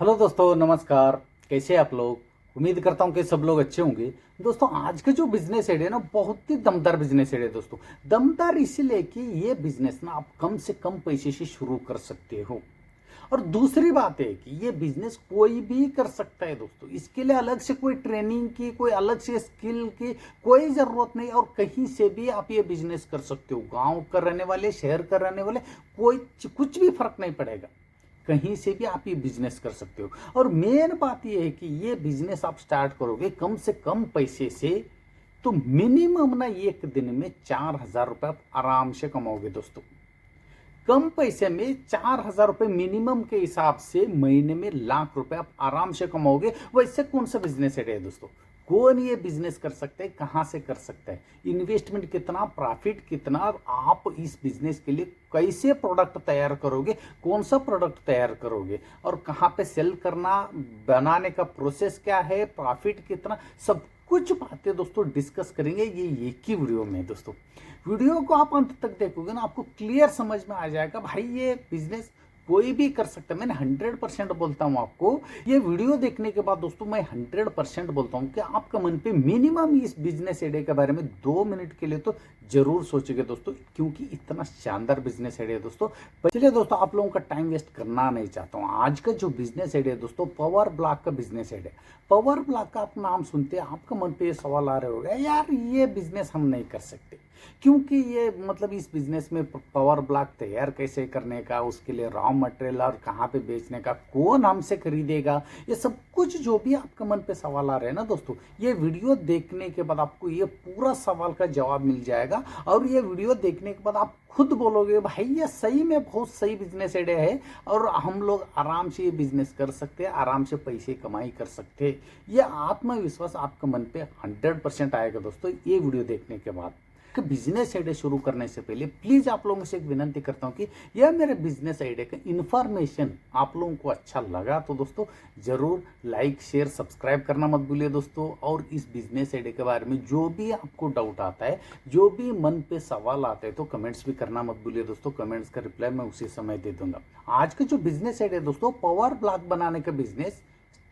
Hello दोस्तों, नमस्कार। कैसे हैं आप लोग? उम्मीद करता हूं कि सब लोग अच्छे होंगे। दोस्तों, आज का जो बिजनेस आइडिया है ना, बहुत ही दमदार बिजनेस आइडिया है दोस्तों। दमदार इसीलिए कि ये बिजनेस ना आप कम से कम पैसे से शुरू कर सकते हो। और दूसरी बात है कि ये बिजनेस कोई भी कर सकता है दोस्तों। इसके लिए अलग से कोई ट्रेनिंग की, कोई अलग से स्किल की कोई जरूरत नहीं। और कहीं से भी आप ये बिजनेस कर सकते हो। गांव का रहने वाले, शहर का रहने वाले, कोई कुछ भी फर्क नहीं पड़ेगा। कहीं से भी आप ये बिजनेस कर सकते हो। और मेन बात ये है कि ये बिजनेस आप स्टार्ट करोगे कम से कम पैसे से, तो मिनिमम ना एक दिन में 4,000 रुपये आप आराम से कमाओगे दोस्तों। कम पैसे में 4,000 रुपये मिनिमम के हिसाब से महीने में ₹1,00,000 आप आराम से कमाओगे। वैसे कौन सा बिजनेस है दोस्तों? कौन ये बिजनेस कर सकते हैं? कहां से कर सकता है? इन्वेस्टमेंट कितना, प्रॉफिट कितना, आप इस बिजनेस के लिए कैसे प्रोडक्ट तैयार करोगे, कौन सा प्रोडक्ट तैयार करोगे, और कहां पे सेल करना, बनाने का प्रोसेस क्या है, प्रॉफिट कितना, सब कुछ बातें दोस्तों डिस्कस करेंगे ये एक ही वीडियो में दोस्तों। वीडियो को आप अंत तक देखोगे ना, आपको क्लियर समझ में आ जाएगा भाई ये बिजनेस कोई भी कर सकता है। मैंने 100% बोलता हूं आपको। ये वीडियो देखने के बाद दोस्तों मैं 100% बोलता हूं कि आपका मन पे मिनिमम इस बिजनेस आइडिया के बारे में 2 मिनट के लिए तो जरूर सोचेंगे दोस्तों, क्योंकि इतना शानदार बिजनेस आइडिया है दोस्तों। चलिए दोस्तों, आप लोगों का टाइम वेस्ट करना नहीं चाहता हूं। आज का जो बिजनेस आइडिया है दोस्तों, पावर ब्लॉक का बिजनेस आइडिया। पावर ब्लॉक का आप नाम सुनते हैं, आपका मन पे ये सवाल आ रहे होगा, यार ये बिजनेस हम नहीं कर सकते, क्योंकि ये मतलब इस बिजनेस में पावर ब्लॉक तैयार कैसे करने का, उसके लिए रॉ मटेरियल और कहाँ पे बेचने का, कौन हमसे खरीदेगा, ये सब कुछ जो भी आपके मन पे सवाल आ रहे हैं ना दोस्तों, ये वीडियो देखने के बाद आपको ये पूरा सवाल का जवाब मिल जाएगा। और ये वीडियो देखने के बाद आप खुद बोलोगे भाई ये सही में बहुत सही बिजनेस आइडिया है, और हम लोग आराम से ये बिजनेस कर सकते हैं, आराम से पैसे कमाई कर सकते हैं। ये आत्मविश्वास आपके मन पे 100% आएगा दोस्तों ये वीडियो देखने के बाद। कि बिजनेस आइडिया शुरू करने से पहले प्लीज आप लोगों से एक विनंती करता हूं कि यह मेरे बिजनेस आइडिया का इन्फॉर्मेशन आप लोगों को अच्छा लगा तो दोस्तों जरूर लाइक, शेयर, सब्सक्राइब करना मत भूलिए दोस्तों। और इस बिजनेस आइडिया के बारे में जो भी आपको डाउट आता है, जो भी मन पे सवाल आते हैं, तो कमेंट्स भी करना मत भूलिए दोस्तों। कमेंट्स का रिप्लाई मैं उसी समय दे दूंगा। आज का जो बिजनेस आइडिया दोस्तों, पावर ब्लॉक बनाने का बिजनेस,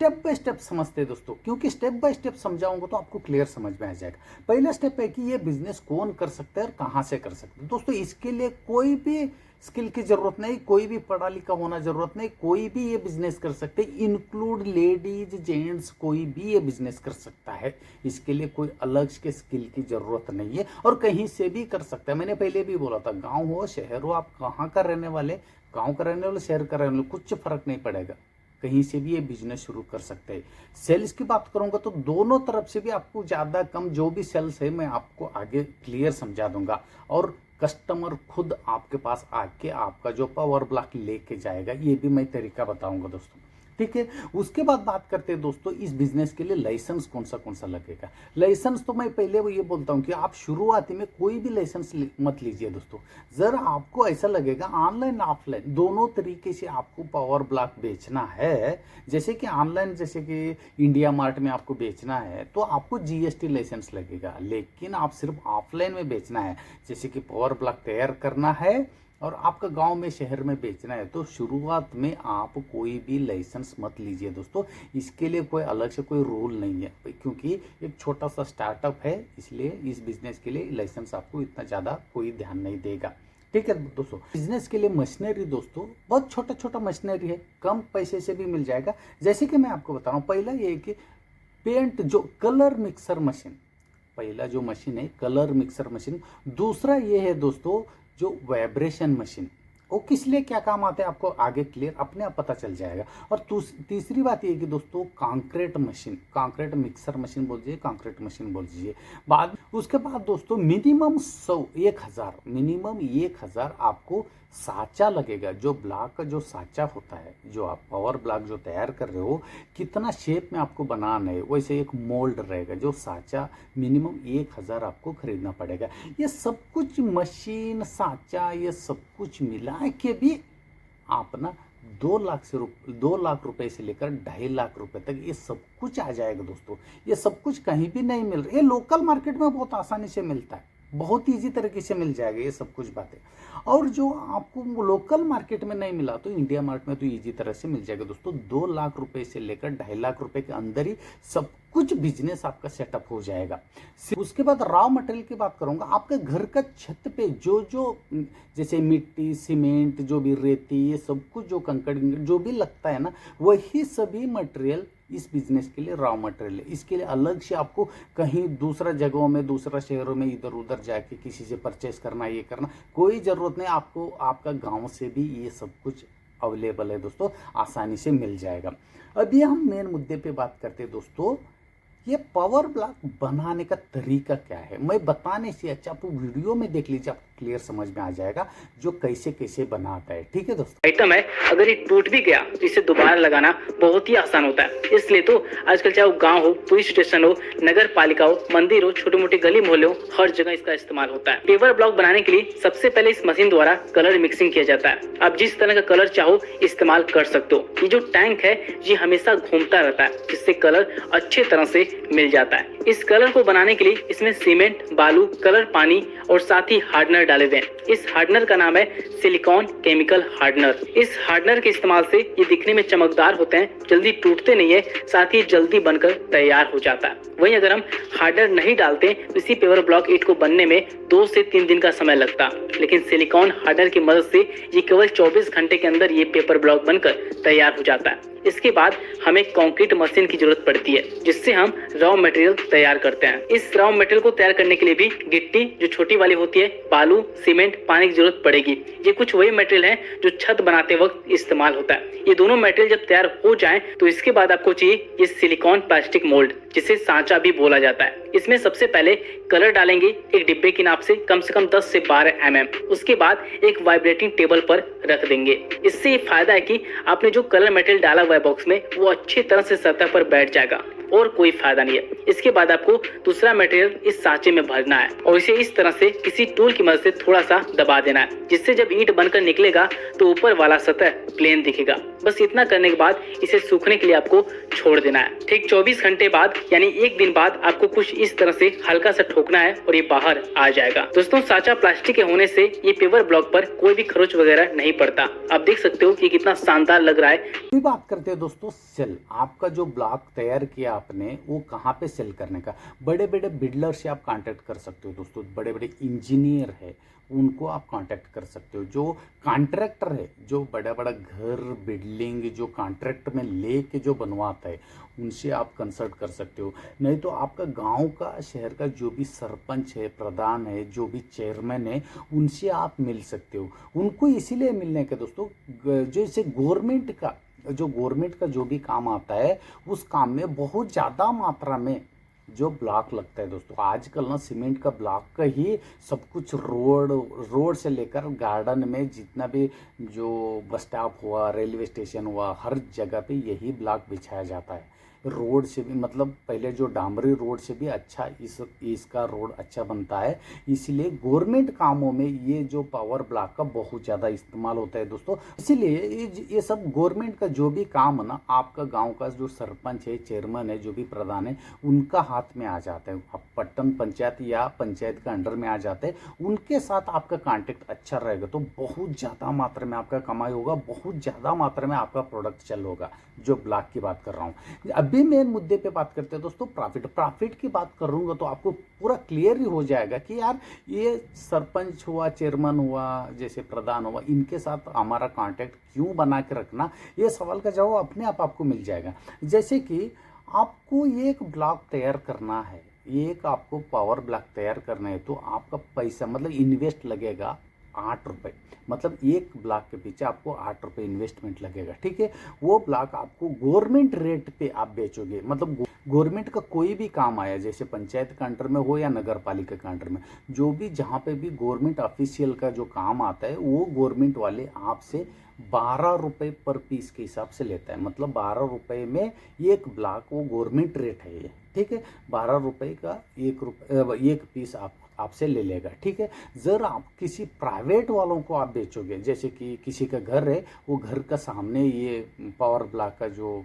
स्टेप बाय स्टेप समझते हैं दोस्तों, क्योंकि स्टेप बाय स्टेप समझाऊंगा तो आपको क्लियर समझ में आ जाएगा। पहला स्टेप है कि ये बिजनेस कौन कर सकता है और कहां से कर सकते हैं दोस्तों। इसके लिए कोई भी स्किल की जरूरत नहीं, कोई भी पढ़ा लिखा होना जरूरत नहीं, कोई भी ये बिजनेस कर सकते हैं, इंक्लूड लेडीज, जेंट्स, कोई भी ये बिजनेस कर सकता है। इसके लिए कोई अलग के स्किल की जरूरत नहीं है और कहीं से भी कर सकता है। मैंने पहले भी बोला था, गाँव हो शहर हो, आप कहाँ का रहने वाले, गाँव का रहने वाले, शहर का रहने वाले, कुछ फर्क नहीं पड़ेगा, कहीं से भी ये बिजनेस शुरू कर सकते हैं। सेल्स की बात करूंगा तो दोनों तरफ से भी आपको ज़्यादा कम जो भी सेल्स है मैं आपको आगे क्लियर समझा दूंगा। और कस्टमर खुद आपके पास आके आपका जो पावर ब्लॉक लेके जाएगा, ये भी मैं तरीका बताऊंगा दोस्तों। ठीक है, उसके बाद बात करते हैं दोस्तों इस बिजनेस के लिए लाइसेंस कौन सा लगेगा। लाइसेंस तो मैं पहले वो ये बोलता हूँ कि आप शुरुआती में कोई भी लाइसेंस मत लीजिए दोस्तों। जरा आपको ऐसा लगेगा ऑनलाइन ऑफलाइन दोनों तरीके से आपको पावर ब्लॉक बेचना है, जैसे कि ऑनलाइन, जैसे कि इंडिया मार्ट में आपको बेचना है तो आपको जीएसटी लाइसेंस लगेगा। लेकिन आप सिर्फ ऑफलाइन में बेचना है, जैसे कि पावर ब्लॉक तैयार करना है और आपका गांव में, शहर में बेचना है, तो शुरुआत में आप कोई भी लाइसेंस मत लीजिए दोस्तों। इसके लिए कोई अलग से कोई रूल नहीं है, क्योंकि एक छोटा सा स्टार्टअप है, इसलिए इस बिजनेस के लिए लाइसेंस आपको इतना ज़्यादा कोई ध्यान नहीं देगा। ठीक है दोस्तों, बिजनेस के लिए मशीनरी दोस्तों बहुत छोटा छोटा मशीनरी है, कम पैसे से भी मिल जाएगा। जैसे कि मैं आपको बता रहा हूँ, पहला ये है कि पेंट, जो कलर मिक्सर मशीन, पहला जो मशीन है कलर मिक्सर मशीन। दूसरा ये है दोस्तों जो वाइब्रेशन मशीन, वो किस लिए क्या काम आते हैं आपको आगे क्लियर अपने आप पता चल जाएगा। और तीसरी बात ये है कि दोस्तों concrete machine, concrete mixer machine बोल दीजिए, कंक्रीट मशीन बोल दीजिए। बाद उसके बाद दोस्तों मिनिमम 1,000 आपको साँचा लगेगा। जो ब्लॉक का जो साँचा होता है, जो आप पावर ब्लॉक जो तैयार कर रहे हो, कितना शेप में आपको बनाना है, वैसे एक मोल्ड रहेगा, जो साँचा मिनिमम 1,000 आपको खरीदना पड़ेगा। ये सब कुछ मशीन, साँचा, ये सब कुछ मिला के भी आप ना 2 लाख रुपए से लेकर 2.5 लाख रुपए तक ये सब कुछ आ जाएगा दोस्तों। ये सब कुछ कहीं भी नहीं मिल रहा, ये लोकल मार्केट में बहुत आसानी से मिलता है। बहुत ईजी तरीके से मिल जाएगा ये सब कुछ बातें। और जो आपको लोकल मार्केट में नहीं मिला तो इंडिया मार्ट में तो ईजी तरह से मिल जाएगा दोस्तों। 2 लाख रुपए से लेकर 2.5 लाख रुपए के अंदर ही सब कुछ बिजनेस आपका सेटअप हो जाएगा। उसके बाद रॉ मटेरियल की बात करूंगा, आपके घर का छत पे जो जो जैसे मिट्टी, सीमेंट, जो भी रेती, ये सब कुछ जो कंकड़ जो भी लगता है ना, वही सभी मटेरियल इस बिजनेस के लिए रॉ मटेरियल है। इसके लिए अलग से आपको कहीं दूसरा जगहों में, दूसरा शहरों में इधर उधर जाके किसी से परचेस करना, ये करना कोई ज़रूरत नहीं। आपको आपका गांव से भी ये सब कुछ अवेलेबल है दोस्तों, आसानी से मिल जाएगा। अभी हम मेन मुद्दे पे बात करते हैं दोस्तों, ये पावर ब्लॉक बनाने का तरीका क्या है। मैं बताने से अच्छा आप वीडियो में देख लीजिए, आपको क्लियर समझ में आ जाएगा जो कैसे कैसे बनाता है। ठीक है दोस्तों, आइटम है, अगर ये टूट भी गया तो इसे दोबारा लगाना बहुत ही आसान होता है। इसलिए तो आजकल चाहे वो गांव हो, पुलिस स्टेशन हो, नगर पालिका हो, मंदिर हो, छोटे मोटे गली मोहल्ले हो, हर जगह इसका इस्तेमाल होता है। पेवर ब्लॉक बनाने के लिए सबसे पहले इस मशीन द्वारा कलर मिक्सिंग किया जाता है। आप जिस तरह का कलर चाहो इस्तेमाल कर सकते हो। ये जो टैंक है ये हमेशा घूमता रहता है, जिससे कलर अच्छे तरह से मिल जाता है। इस कलर को बनाने के लिए इसमें सीमेंट, बालू, कलर पानी और साथ ही हार्डनर डाले हुए हैं। इस हार्डनर का नाम है सिलिकॉन केमिकल हार्डनर। इस हार्डनर के इस्तेमाल से ये दिखने में चमकदार होते हैं, जल्दी टूटते नहीं है, साथ ही जल्दी बनकर तैयार हो जाता है। वहीं अगर हम हार्डनर नहीं डालते तो इसी पेवर ब्लॉक ईंट को बनने में 2 से 3 दिन का समय लगता, लेकिन सिलिकॉन हार्डनर की मदद से ये केवल 24 घंटे के अंदर ये पेपर ब्लॉक बनकर तैयार हो जाता है। इसके बाद हमें कंक्रीट मशीन की जरूरत पड़ती है, जिससे हम रॉ मटेरियल तैयार करते हैं। इस रॉ मटेरियल को तैयार करने के लिए भी गिट्टी जो छोटी वाली होती है, बालू, सीमेंट, पानी की जरूरत पड़ेगी। ये कुछ वही मटेरियल है जो छत बनाते वक्त इस्तेमाल होता है। ये दोनों मटेरियल जब तैयार हो जाएं तो इसके बाद आपको चाहिए ये सिलिकॉन प्लास्टिक मोल्ड, जिसे सांचा भी बोला जाता है। इसमें सबसे पहले कलर डालेंगे एक डिब्बे की नाप से कम 10 से 12 mm। उसके बाद एक वाइब्रेटिंग टेबल पर रख देंगे। इससे ये फायदा है कि आपने जो कलर मटेरियल डाला हुआ है बॉक्स में वो अच्छी तरह से सतह पर बैठ जाएगा, और कोई फायदा नहीं है। इसके बाद आपको दूसरा मटेरियल इस सांचे में भरना है और इसे इस तरह से किसी टूल की मदद से थोड़ा सा दबा देना है, जिससे जब ईंट बनकर निकलेगा तो ऊपर वाला सतह प्लेन दिखेगा। बस इतना करने के बाद इसे सूखने के लिए आपको छोड़ देना है। ठीक 24 घंटे बाद यानी 1 दिन बाद आपको कुछ इस तरह से हल्का सा ठोकना है और ये बाहर आ जाएगा। दोस्तों, सांचा प्लास्टिक के होने से ये पेपर ब्लॉक पर कोई भी खरोच वगैरह नहीं पड़ता। आप देख सकते हो कि कितना शानदार लग रहा है। बात करते हैं दोस्तों सेल। आपका जो ब्लॉक तैयार किया आपने वो कहाँ पे सेल करने का, बड़े बड़े बिल्डर से आप कांटेक्ट कर सकते हो दोस्तों। बड़े बड़े इंजीनियर है उनको आप कांटेक्ट कर सकते हो। जो कॉन्ट्रैक्टर है, जो बड़ा बड़ा घर बिल्डिंग जो कॉन्ट्रैक्ट में लेके जो बनवाता है, उनसे आप कंसल्ट कर सकते हो। नहीं तो आपका गांव का, शहर का जो भी सरपंच है, प्रधान है, जो भी चेयरमैन है, उनसे आप मिल सकते हो। उनको इसीलिए मिलने का दोस्तों, जैसे गवर्नमेंट का जो भी काम आता है उस काम में बहुत ज़्यादा मात्रा में जो ब्लॉक लगता है दोस्तों। आजकल ना सीमेंट का ब्लॉक का ही सब कुछ रोड से लेकर गार्डन में जितना भी जो बस स्टॉप हुआ, रेलवे स्टेशन हुआ, हर जगह पे यही ब्लॉक बिछाया जाता है। रोड से भी मतलब पहले जो डामरी रोड से भी अच्छा इसका रोड अच्छा बनता है। इसलिए गवर्नमेंट कामों में ये जो पावर ब्लॉक का बहुत ज़्यादा इस्तेमाल होता है दोस्तों। इसीलिए ये सब गवर्नमेंट का जो भी काम है ना, आपका गांव का जो सरपंच है, चेयरमैन है, जो भी प्रधान है, उनका हाथ में आ जाता है। आप पट्टन पंचायत या पंचायत का अंडर में आ जाते हैं, उनके साथ आपका कांटेक्ट अच्छा रहेगा तो बहुत ज़्यादा मात्रा में आपका कमाई होगा, बहुत ज़्यादा मात्रा में आपका प्रोडक्ट चल होगा। जो ब्लॉक की बात कर रहा हूँ। अभी मेन मुद्दे पे बात करते हैं दोस्तों, प्रॉफिट की बात करूँगा तो आपको पूरा क्लियर ही हो जाएगा कि यार ये सरपंच हुआ, चेयरमैन हुआ, जैसे प्रधान हुआ, इनके साथ हमारा कांटेक्ट क्यों बना के रखना, ये सवाल का जवाब अपने आप आपको मिल जाएगा। जैसे कि आपको एक ब्लॉक तैयार करना है, एक आपको पावर ब्लॉक तैयार करना है तो आपका पैसा मतलब इन्वेस्ट लगेगा 8 रुपये। मतलब एक ब्लॉक के पीछे आपको 8 रुपये इन्वेस्टमेंट लगेगा। ठीक है, वो ब्लॉक आपको गवर्नमेंट रेट पे आप बेचोगे। मतलब गवर्नमेंट का कोई भी काम आया, जैसे पंचायत के अंडर में हो या नगर पालिका के अंडर में, जो भी जहाँ पे भी गवर्नमेंट ऑफिशियल का जो काम आता है, वो गवर्नमेंट वाले आपसे 12 रुपये पर पीस के हिसाब से लेता है। मतलब 12 रुपये में एक ब्लॉक, वो गवर्नमेंट रेट है ये। ठीक है, 12 रुपये का एक पीस आपसे ले लेगा। ठीक है, जर आप किसी प्राइवेट वालों को आप बेचोगे, जैसे कि किसी का घर है, वो घर का सामने ये पावर ब्लॉक का जो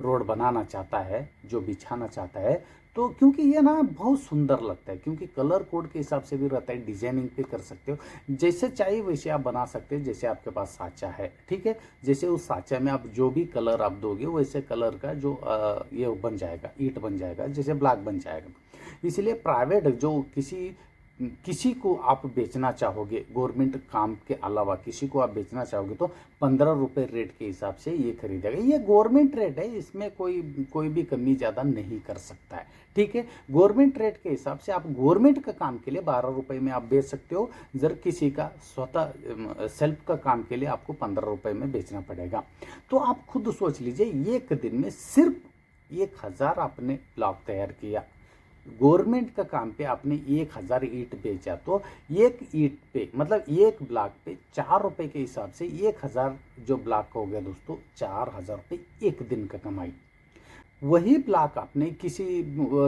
रोड बनाना चाहता है, जो बिछाना चाहता है, तो क्योंकि ये ना बहुत सुंदर लगता है, क्योंकि कलर कोड के हिसाब से भी रहता है, डिजाइनिंग पे कर सकते हो, जैसे चाहिए वैसे आप बना सकते हैं, जैसे आपके पास साँचा है, ठीक है, जैसे उस साँचा में आप जो भी कलर आप दोगे वैसे कलर का जो ये बन जाएगा, ईंट बन जाएगा, जैसे ब्लॉक बन जाएगा। इसलिए प्राइवेट जो किसी को आप बेचना चाहोगे, गवर्नमेंट काम के अलावा किसी को आप बेचना चाहोगे तो 15 रुपये रेट के हिसाब से ये खरीदेगा। ये गवर्नमेंट रेट है, इसमें कोई भी कमी ज़्यादा नहीं कर सकता है, ठीक है। गवर्नमेंट रेट के हिसाब से आप गवर्नमेंट का काम के लिए 12 रुपये में आप बेच सकते हो, जर किसी का स्वतः सेल्फ का काम के लिए आपको 15 रुपये में बेचना पड़ेगा। तो आप खुद सोच लीजिए, एक दिन में सिर्फ 1000 आपने ब्लॉक तैयार किया, गवर्नमेंट का काम पे आपने 1000 ईंट बेचा, तो एक ईंट पे मतलब एक ब्लॉक पे 4 रुपये के हिसाब से 1000 जो ब्लॉक हो गया दोस्तों, 4000 रुपये एक दिन का कमाई। वही ब्लॉक आपने किसी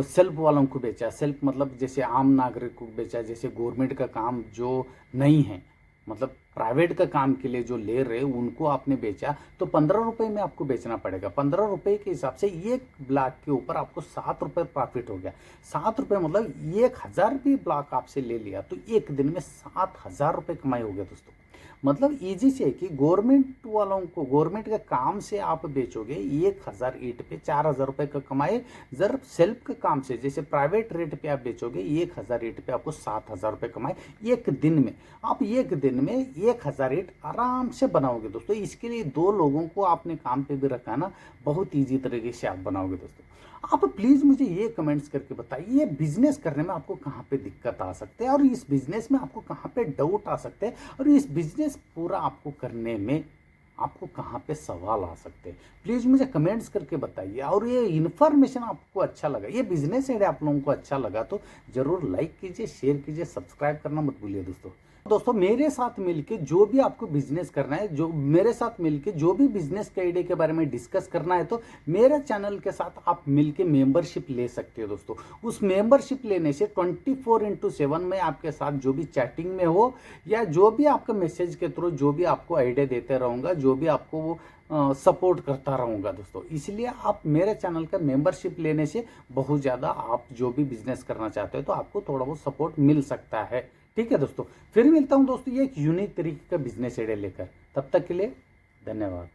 सेल्फ वालों को बेचा, सेल्फ मतलब जैसे आम नागरिक को बेचा, जैसे गवर्नमेंट का काम जो नहीं है, मतलब प्राइवेट का काम के लिए जो ले रहे उनको आपने बेचा, तो 15 रुपये में आपको बेचना पड़ेगा। 15 रुपये के हिसाब से एक ब्लॉक के ऊपर आपको 7 रुपये प्रॉफिट हो गया। 7 रुपये मतलब 1000 भी ब्लॉक आपसे ले लिया तो एक दिन में 7000 रुपये कमाई हो गया दोस्तों। मतलब इजी से है कि गवर्नमेंट वालों को, गवर्नमेंट के काम से आप बेचोगे 1000 ईंट पे 4000 रुपये का कमाए, जब सेल्फ के काम से जैसे प्राइवेट रेट पे आप बेचोगे 1000 ईंट पे आपको 7000 रुपये कमाए एक दिन में। आप एक दिन में 1000 ईंट आराम से बनाओगे दोस्तों। इसके लिए 2 लोगों को आपने काम पे भी रखा ना, बहुत ईजी तरीके से आप बनाओगे दोस्तों। आप प्लीज़ मुझे ये कमेंट्स करके बताइए, ये बिजनेस करने में आपको कहाँ पे दिक्कत आ सकते हैं और इस बिजनेस में आपको कहाँ पे डाउट आ सकते हैं, और इस बिजनेस पूरा आपको करने में आपको कहाँ पे सवाल आ सकते हैं, प्लीज़ मुझे कमेंट्स करके बताइए। और ये इन्फॉर्मेशन आपको अच्छा लगा, ये बिजनेस आइडिया आप लोगों को अच्छा लगा तो ज़रूर लाइक कीजिए, शेयर कीजिए, सब्सक्राइब करना मत भूलिए दोस्तों। मेरे साथ मिलके जो भी आपको बिजनेस करना है, जो मेरे साथ मिलके जो भी बिजनेस के आइडिया के बारे में डिस्कस करना है, तो मेरे चैनल के साथ आप मिलके मेंबरशिप ले सकते हो दोस्तों। उस मेंबरशिप लेने से 24/7 में आपके साथ जो भी चैटिंग में हो या जो भी आपका मैसेज के थ्रू जो भी आपको आइडिया देते रहूँगा, जो भी आपको वो सपोर्ट करता रहूँगा दोस्तों। इसलिए आप मेरे चैनल का मेंबरशिप लेने से बहुत ज़्यादा आप जो भी बिजनेस करना चाहते हो तो आपको थोड़ा बहुत सपोर्ट मिल सकता है, ठीक है दोस्तों। फिर मिलता हूं दोस्तों ये एक यूनिक तरीके का बिजनेस आइडिया लेकर, तब तक के लिए धन्यवाद।